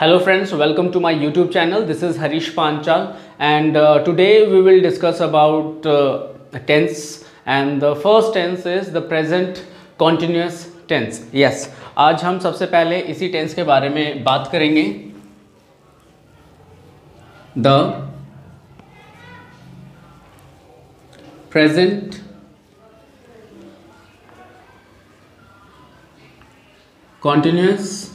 Hello friends, welcome to my YouTube channel. This is Harish Panchal and today we will discuss about tense, and the first tense is the present continuous tense. Yes, आज हम सबसे पहले इसी tense के बारे में बात करेंगे. The present continuous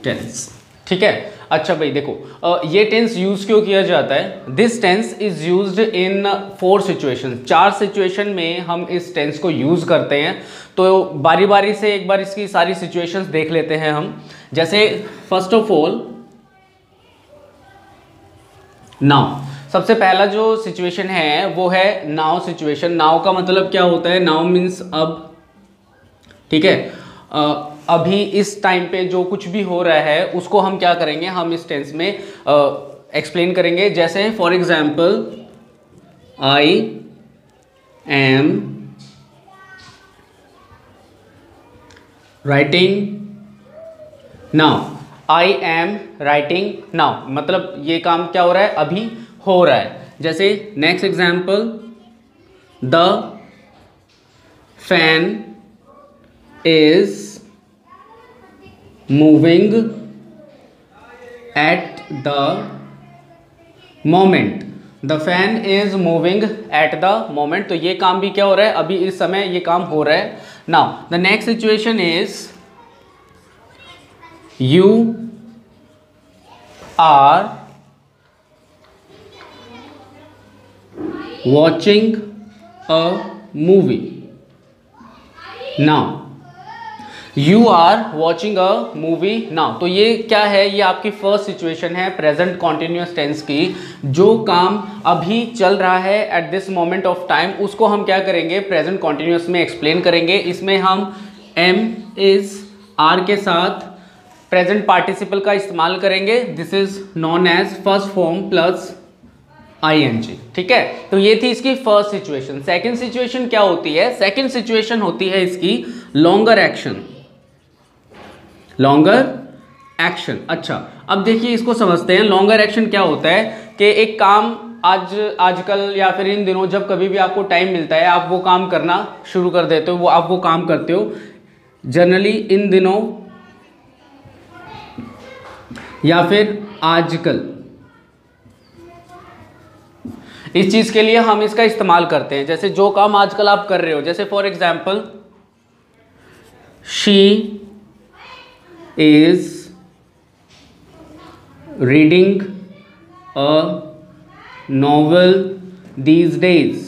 tense. ठीक है. अच्छा भाई देखो, ये टेंस यूज क्यों किया जाता है. This tense is used in 4 situation. 4 situation में हम इस टेंस को यूज करते हैं. तो बारी बारी से एक बार इसकी सारी सिचुएशंस देख लेते हैं हम. जैसे फर्स्ट ऑफ ऑल नाउ. सबसे पहला जो सिचुएशन है वो है नाउ सिचुएशन. नाउ का मतलब क्या होता है. नाउ मीन्स अब. ठीक है. अभी इस टाइम पे जो कुछ भी हो रहा है उसको हम क्या करेंगे, हम इस टेंस में एक्सप्लेन करेंगे. जैसे for example I am writing now. I am writing now मतलब ये काम क्या हो रहा है, अभी हो रहा है. जैसे next example the fan is moving at the moment. The fan is moving at the moment. तो ये काम भी क्या हो रहा है, अभी इस समय ये काम हो रहा है. Now the next situation is you are watching a movie. Now you are watching a movie now. तो ये क्या है, ये आपकी फर्स्ट सिचुएशन है प्रेजेंट कॉन्टिन्यूस टेंस की. जो काम अभी चल रहा है at this moment of time उसको हम क्या करेंगे, प्रेजेंट कॉन्टिन्यूस में एक्सप्लेन करेंगे. इसमें हम एम इज आर के साथ प्रेजेंट पार्टिसिपल का इस्तेमाल करेंगे. This is known as first form plus ING. ठीक है. तो ये थी इसकी फर्स्ट सिचुएशन. सेकंड सिचुएशन क्या होती है, सेकंड सिचुएशन होती है इसकी लॉन्गर एक्शन. Longer action. अच्छा अब देखिए इसको समझते हैं. लॉन्गर एक्शन क्या होता है कि एक काम आजकल या फिर इन दिनों जब कभी भी आपको टाइम मिलता है आप वो काम करना शुरू कर देते हो, आप वो काम करते हो जनरली इन दिनों या फिर आजकल. इस चीज के लिए हम इसका इस्तेमाल करते हैं. जैसे जो काम आजकल आप कर रहे हो, जैसे for example she is reading a novel these days.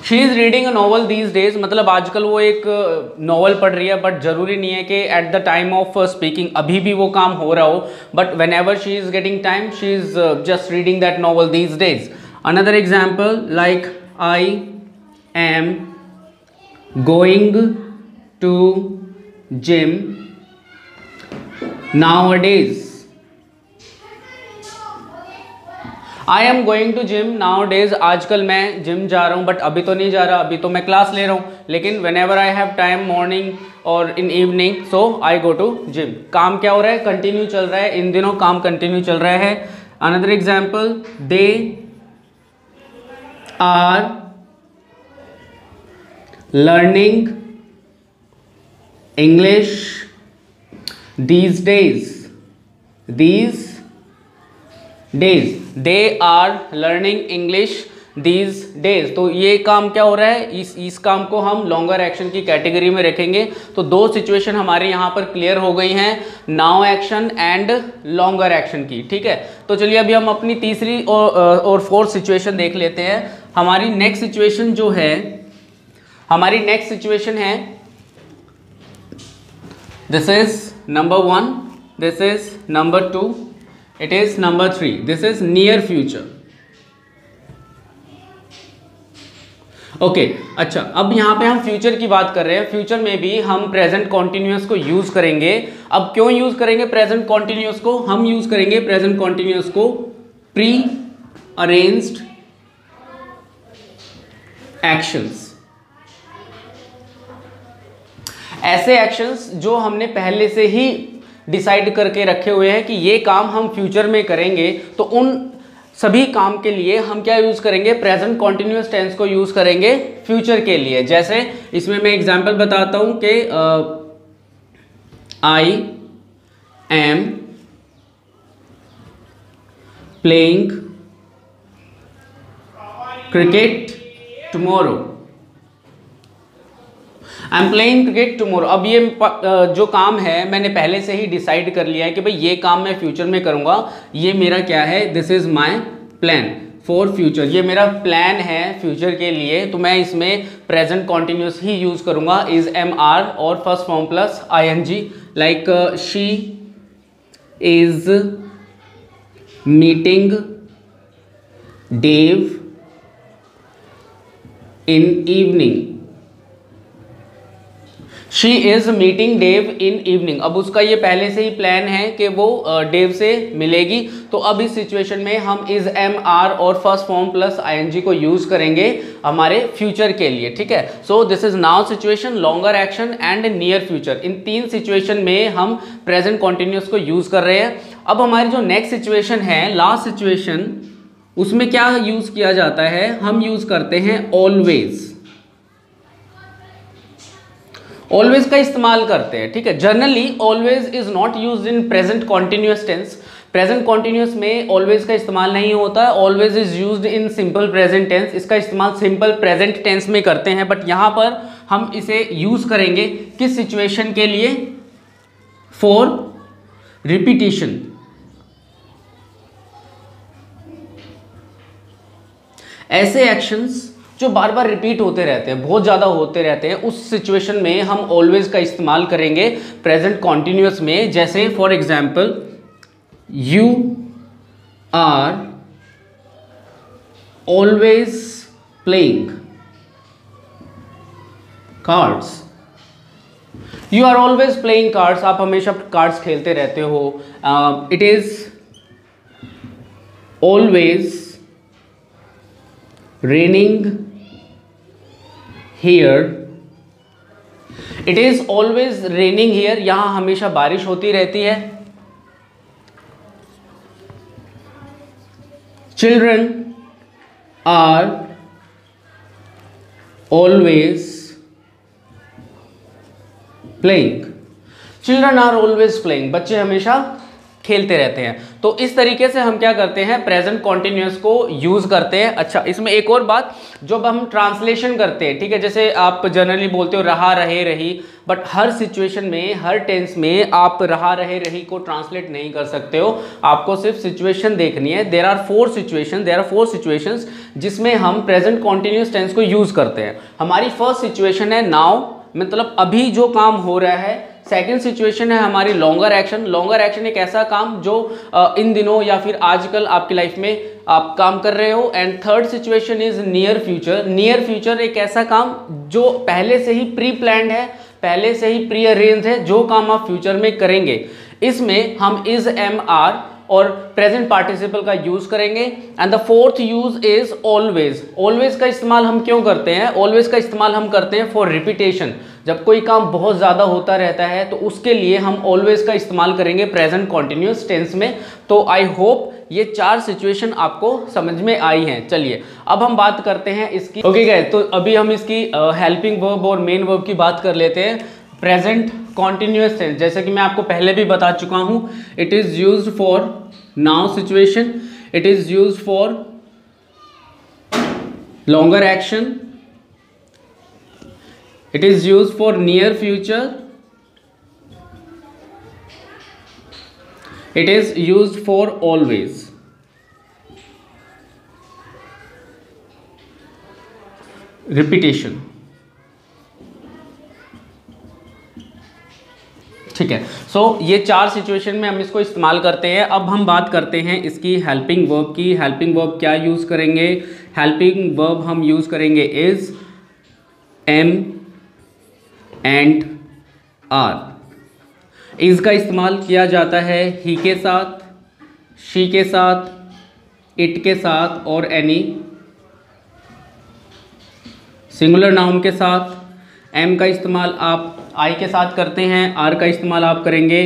She is reading a novel these days मतलब आजकल वो एक नॉवल पढ़ रही है. बट जरूरी नहीं है कि at the time of speaking अभी भी वो काम हो रहा हो. But when ever she is getting time she is just reading that novel these days. Another example like I am going to gym nowadays. I am going to gym nowadays. आजकल मैं gym जा रहा हूँ but अभी तो नहीं जा रहा, अभी तो मैं क्लास ले रहा हूँ. लेकिन whenever I have time morning और in evening so I go to gym. काम क्या हो रहा है, कंटिन्यू चल रहा है. इन दिनों काम कंटिन्यू चल रहा है. Another example they are learning English these days. They are learning English these days. तो ये काम क्या हो रहा है, इस काम को हम लॉन्गर एक्शन की कैटेगरी में रखेंगे. तो 2 सिचुएशन हमारे यहाँ पर क्लियर हो गई हैं, now action and longer action की. ठीक है. तो चलिए अभी हम अपनी तीसरी और फोर्थ सिचुएशन देख लेते हैं. हमारी नेक्स्ट सिचुएशन है this is number 1, this is number 2, it is number 3. this is near future. Okay. अच्छा अब यहाँ पे हम फ्यूचर की बात कर रहे हैं. फ्यूचर में भी हम प्रेजेंट कॉन्टिन्यूअस को यूज करेंगे. अब क्यों यूज करेंगे प्रेजेंट कॉन्टिन्यूअस को, हम यूज करेंगे प्रेजेंट कॉन्टिन्यूअस को प्री अरेंज्ड एक्शंस. ऐसे एक्शंस जो हमने पहले से ही डिसाइड करके रखे हुए हैं कि ये काम हम फ्यूचर में करेंगे, तो उन सभी काम के लिए हम क्या यूज करेंगे, प्रेजेंट कॉन्टिन्यूअस टेंस को यूज करेंगे फ्यूचर के लिए। जैसे इसमें मैं एग्जांपल बताता हूं कि I am playing cricket tomorrow, I am playing cricket tomorrow. अब ये जो काम है मैंने पहले से ही डिसाइड कर लिया है कि भाई ये काम मैं फ्यूचर में करूंगा, ये मेरा क्या है, this is my plan for future, ये मेरा प्लान है फ्यूचर के लिए, तो मैं इसमें प्रेजेंट कॉन्टिन्यूस ही यूज करूंगा, इज एम आर और first form plus I N G. Like she is meeting Dave in evening, she is meeting Dave in evening. अब उसका ये पहले से ही प्लान है कि वो डेव से मिलेगी, तो अब इस सिचुएशन में हम इज एम आर और फर्स्ट फॉर्म प्लस आईएनजी को यूज करेंगे हमारे फ्यूचर के लिए, ठीक है। So this is now situation, longer action and near future. इन तीन सिचुएशन में हम प्रेजेंट कॉन्टिन्यूअस को यूज कर रहे हैं। अब हमारी जो नेक्स्ट सिचुएशन है, लास्ट सिचुएशन, उसमें क्या यूज किया जाता है, हम यूज करते हैं ऑलवेज। ऑलवेज का इस्तेमाल करते हैं, ठीक है। Generally always is not used in present continuous tense. Present continuous में ऑलवेज का इस्तेमाल नहीं होता है, always is used in simple present tense. इसका इस्तेमाल सिंपल प्रेजेंट टेंस में करते हैं, बट यहां पर हम इसे यूज करेंगे किस सिचुएशन के लिए, फॉर रिपीटिशन। ऐसे एक्शंस जो बार बार रिपीट होते रहते हैं, बहुत ज़्यादा होते रहते हैं, उस सिचुएशन में हम ऑलवेज का इस्तेमाल करेंगे प्रेजेंट कॉन्टिन्यूअस में। जैसे for example, you are always playing cards, you are always playing cards, आप हमेशा कार्ड्स खेलते रहते हो। It is always raining here, it is always raining here, यहां हमेशा बारिश होती रहती है। children are always playing, children are always playing, बच्चे हमेशा खेलते रहते हैं। तो इस तरीके से हम क्या करते हैं, प्रेजेंट कॉन्टिन्यूअस को यूज करते हैं। अच्छा, इसमें एक और बात, जब हम ट्रांसलेशन करते हैं, ठीक है, जैसे आप जनरली बोलते हो रहा, रहे, रही, बट हर सिचुएशन में, हर टेंस में आप रहा, रहे, रही को ट्रांसलेट नहीं कर सकते हो। आपको सिर्फ सिचुएशन देखनी है। देयर आर फोर सिचुएशंस जिसमें हम प्रेजेंट कॉन्टिन्यूअस टेंस को यूज करते हैं। हमारी फर्स्ट सिचुएशन है नाउ, मतलब अभी जो काम हो रहा है। सेकेंड सिचुएशन है हमारी लॉन्गर एक्शन। लॉन्गर एक्शन एक ऐसा काम जो इन दिनों या फिर आजकल आपकी लाइफ में आप काम कर रहे हो। And third situation is near future. Near future एक ऐसा काम जो पहले से ही प्री प्लान्ड है, पहले से ही प्री अरेंज है, जो काम आप फ्यूचर में करेंगे। इसमें हम इज एम आर और प्रेजेंट पार्टिसिपल का यूज करेंगे। And the fourth use is always. Always का इस्तेमाल हम क्यों करते हैं, ऑलवेज का इस्तेमाल हम करते हैं फॉर रिपीटेशन। जब कोई काम बहुत ज़्यादा होता रहता है तो उसके लिए हम ऑलवेज का इस्तेमाल करेंगे प्रेजेंट कॉन्टिन्यूअस टेंस में। तो आई होप ये चार सिचुएशन आपको समझ में आई हैं। चलिए अब हम बात करते हैं इसकी। ओके गाइस, तो अभी हम इसकी हेल्पिंग वर्ब और मेन वर्ब की बात कर लेते हैं। प्रेजेंट कॉन्टिन्यूअस टेंस, जैसे कि मैं आपको पहले भी बता चुका हूँ, it is used for now situation, it is used for longer action, it is used for near future, it is used for always। repetition, ठीक है। सो ये चार सिचुएशन में हम इसको इस्तेमाल करते हैं। अब हम बात करते हैं इसकी हेल्पिंग वर्ब की। हेल्पिंग वर्ब क्या यूज करेंगे, हेल्पिंग वर्ब हम यूज करेंगे is, am and are. Is का इस्तेमाल किया जाता है ही के साथ, शी के साथ, इट के साथ और एनी सिंगुलर नाउन के साथ। एम का इस्तेमाल आप आई के साथ करते हैं, आर का इस्तेमाल आप करेंगे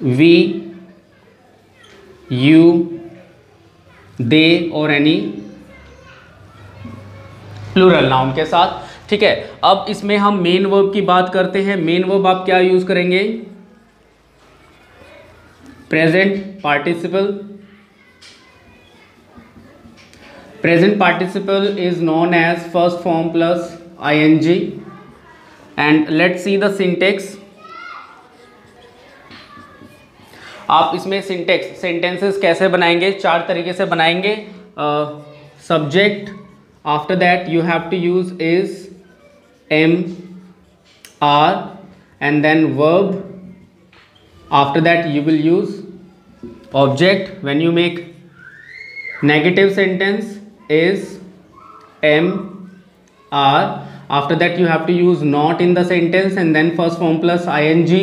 वी, यू, दे और एनी प्लूरल नाउन के साथ। ठीक है, अब इसमें हम मेन वर्ब की बात करते हैं। मेन वर्ब आप क्या यूज करेंगे? Present participle. Present participle is known as first form plus ING. And let's see the syntax. आप इसमें सिंटेक्स सेंटेंसेस कैसे बनाएंगे? 4 तरीके से बनाएंगे। Subject, after that you have to use is am, are, and then verb. After that you will use object. When you make negative sentence is am, are. After that you have to use not in the sentence and then first form plus ing.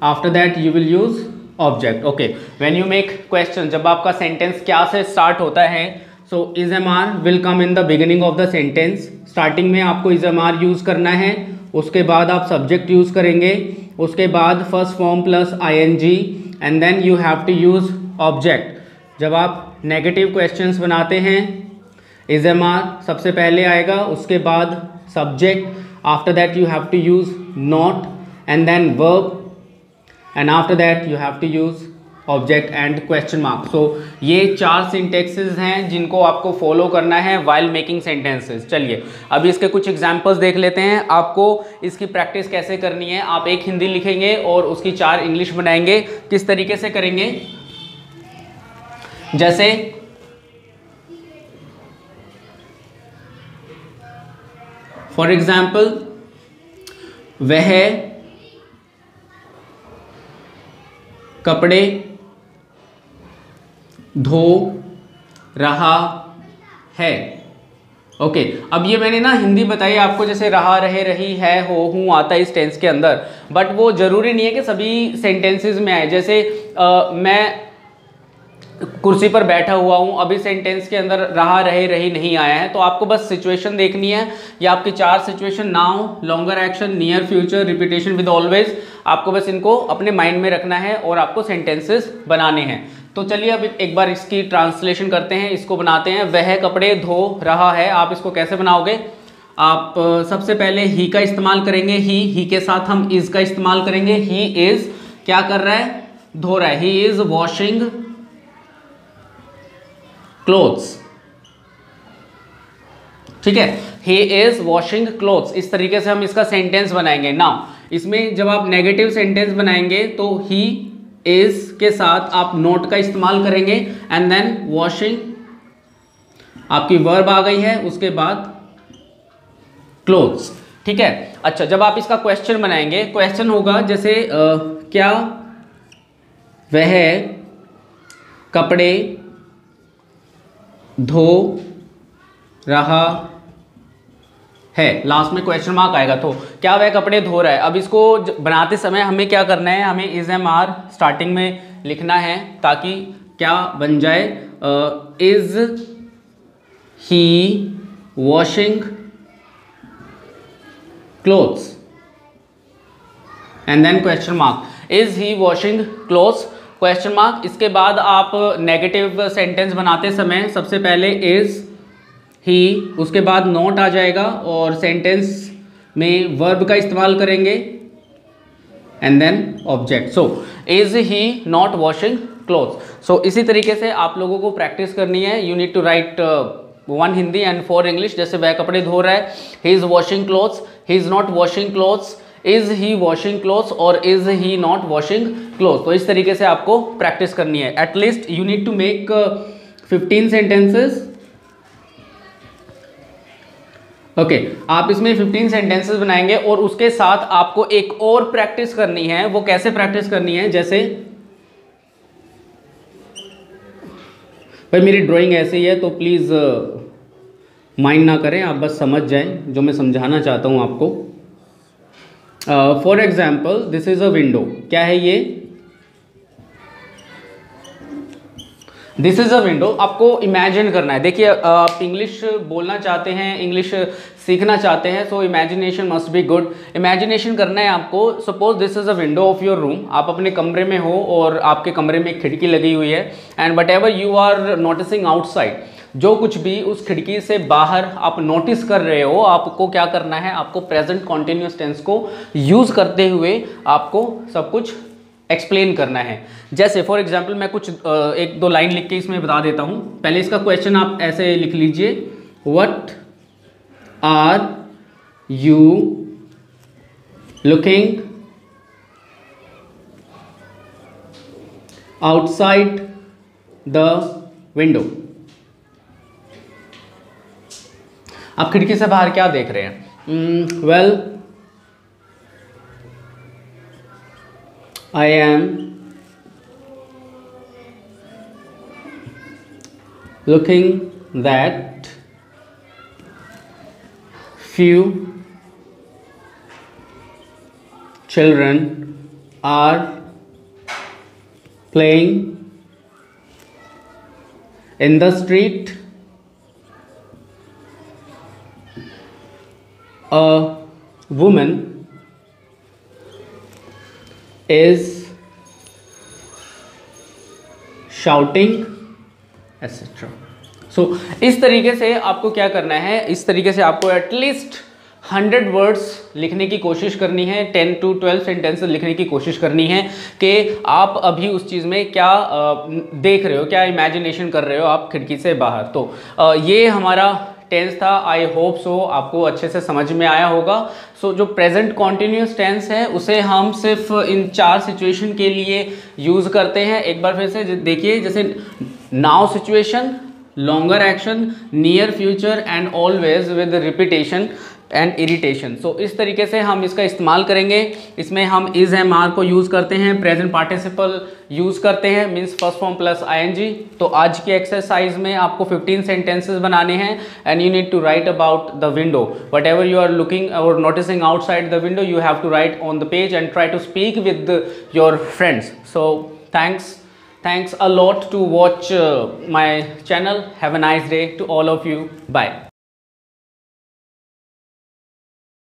After that you will use object. Okay, when you make question, जब आपका sentence क्या से start होता है, so is mr will come in the beginning of the sentence. Starting में आपको is mr use करना है, उसके बाद आप सब्जेक्ट यूज करेंगे, उसके बाद first form plus ing and then you have to use object. जब आप नेगेटिव क्वेश्चंस बनाते हैं is mr सबसे पहले आएगा, उसके बाद subject, after that you have to use not and then verb and after that you have to use object and question mark. So ये 4 सिंटेक्सेस हैं जिनको आपको फॉलो करना है वाइल मेकिंग सेंटेंसेस। चलिए अभी इसके कुछ एग्जांपल्स देख लेते हैं। आपको इसकी प्रैक्टिस कैसे करनी है, आप एक हिंदी लिखेंगे और उसकी 4 इंग्लिश बनाएंगे। किस तरीके से करेंगे? जैसे फॉर एग्जाम्पल, वह कपड़े धो रहा है। ओके, अब ये मैंने ना हिंदी बताई आपको, जैसे रहा, रहे, रही, है, हो, हूँ आता है इस टेंस के अंदर, बट वो जरूरी नहीं है कि सभी सेंटेंसेस में आए। जैसे मैं कुर्सी पर बैठा हुआ हूँ, अभी सेंटेंस के अंदर रहा, रहे, रही नहीं आया है, तो आपको बस सिचुएशन देखनी है। ये आपकी 4 situation, now, longer action, near future, repetition with always, आपको बस इनको अपने माइंड में रखना है और आपको सेंटेंसेस बनाने हैं। तो चलिए अब एक बार इसकी ट्रांसलेशन करते हैं, इसको बनाते हैं। वह कपड़े धो रहा है, आप इसको कैसे बनाओगे? आप सबसे पहले ही का इस्तेमाल करेंगे, ही के साथ हम इज का इस्तेमाल करेंगे। ही इज क्या कर रहा है? धो रहा है। He is washing clothes. ठीक है, ही इज वॉशिंग क्लोथ्स। इस तरीके से हम इसका सेंटेंस बनाएंगे। नाउ इसमें जब आप नेगेटिव सेंटेंस बनाएंगे तो ही इज के साथ आप नोट का इस्तेमाल करेंगे एंड देन वॉशिंग, आपकी वर्ब आ गई है, उसके बाद क्लोथ्स। ठीक है, अच्छा, जब आप इसका क्वेश्चन बनाएंगे, क्वेश्चन होगा जैसे क्या वह कपड़े धो रहा है, लास्ट में क्वेश्चन मार्क आएगा। तो क्या वह कपड़े धो रहा है? अब इसको बनाते समय हमें क्या करना है? हमें इज एम आर स्टार्टिंग में लिखना है ताकि क्या बन जाए? Is he washing clothes and then question mark, is he washing clothes question mark. इसके बाद आप नेगेटिव सेंटेंस बनाते समय सबसे पहले इज ही, उसके बाद नॉट आ जाएगा और सेंटेंस में वर्ब का इस्तेमाल करेंगे and then object. So is he not washing clothes. So इसी तरीके से आप लोगों को प्रैक्टिस करनी है। You need to write 1 Hindi and 4 English. जैसे वह कपड़े धो रहा है, he is washing clothes, he is not washing clothes, is he washing clothes और is he not washing clothes. तो इस तरीके से आपको प्रैक्टिस करनी है। At least you need to make 15 sentences. Okay, आप इसमें 15 सेंटेंसेस बनाएंगे और उसके साथ आपको एक और प्रैक्टिस करनी है। वो कैसे प्रैक्टिस करनी है? जैसे भाई मेरी ड्राइंग ऐसे ही है तो प्लीज़ माइंड ना करें, आप बस समझ जाएं जो मैं समझाना चाहता हूं आपको। For example, this is a window. क्या है ये? This is a window. आपको इमेजिन करना है। देखिए, आप इंग्लिश बोलना चाहते हैं, इंग्लिश सीखना चाहते हैं, so imagination must be good. Imagination करना है आपको। Suppose this is a window of your room, आप अपने कमरे में हो और आपके कमरे में एक खिड़की लगी हुई है, and whatever you are noticing outside, जो कुछ भी उस खिड़की से बाहर आप नोटिस कर रहे हो, आपको क्या करना है, आपको प्रेजेंट कॉन्टिन्यूस टेंस को यूज़ करते हुए आपको सब कुछ एक्सप्लेन करना है। जैसे फॉर एग्जाम्पल मैं कुछ एक दो लाइन लिख के इसमें बता देता हूँ। पहले इसका क्वेश्चन आप ऐसे लिख लीजिए, what are you looking outside the window. आप खिड़की से बाहर क्या देख रहे हैं? Well, I am looking that few children are playing in the street. A woman is shouting, etc. सो इस तरीके से आपको क्या करना है, इस तरीके से आपको एटलीस्ट 100 वर्ड्स लिखने की कोशिश करनी है, 10 to 12 सेंटेंसेस लिखने की कोशिश करनी है कि आप अभी उस चीज़ में क्या देख रहे हो, क्या इमेजिनेशन कर रहे हो आप खिड़की से बाहर। तो ये हमारा टेंस था। आई होप सो आपको अच्छे से समझ में आया होगा। सो जो प्रेजेंट कॉन्टिन्यूस टेंस है उसे हम सिर्फ इन 4 सिचुएशन के लिए यूज़ करते हैं। एक बार फिर से देखिए, जैसे now situation, longer action, near future and always with repetition and irritation. So इस तरीके से हम इसका इस्तेमाल करेंगे। इसमें हम इज एम आर को यूज़ करते हैं, प्रेजेंट पार्टिसिपल यूज़ करते हैं, मीन्स फर्स्ट फॉर्म प्लस आईएनजी। तो आज की एक्सरसाइज में आपको 15 सेंटेंसेस बनाने हैं and you need to write about the window. Whatever you are looking और noticing outside the window, you have to write on the page and try to speak with your friends. So thanks a lot to watch my channel. Have a nice day to all of you. Bye.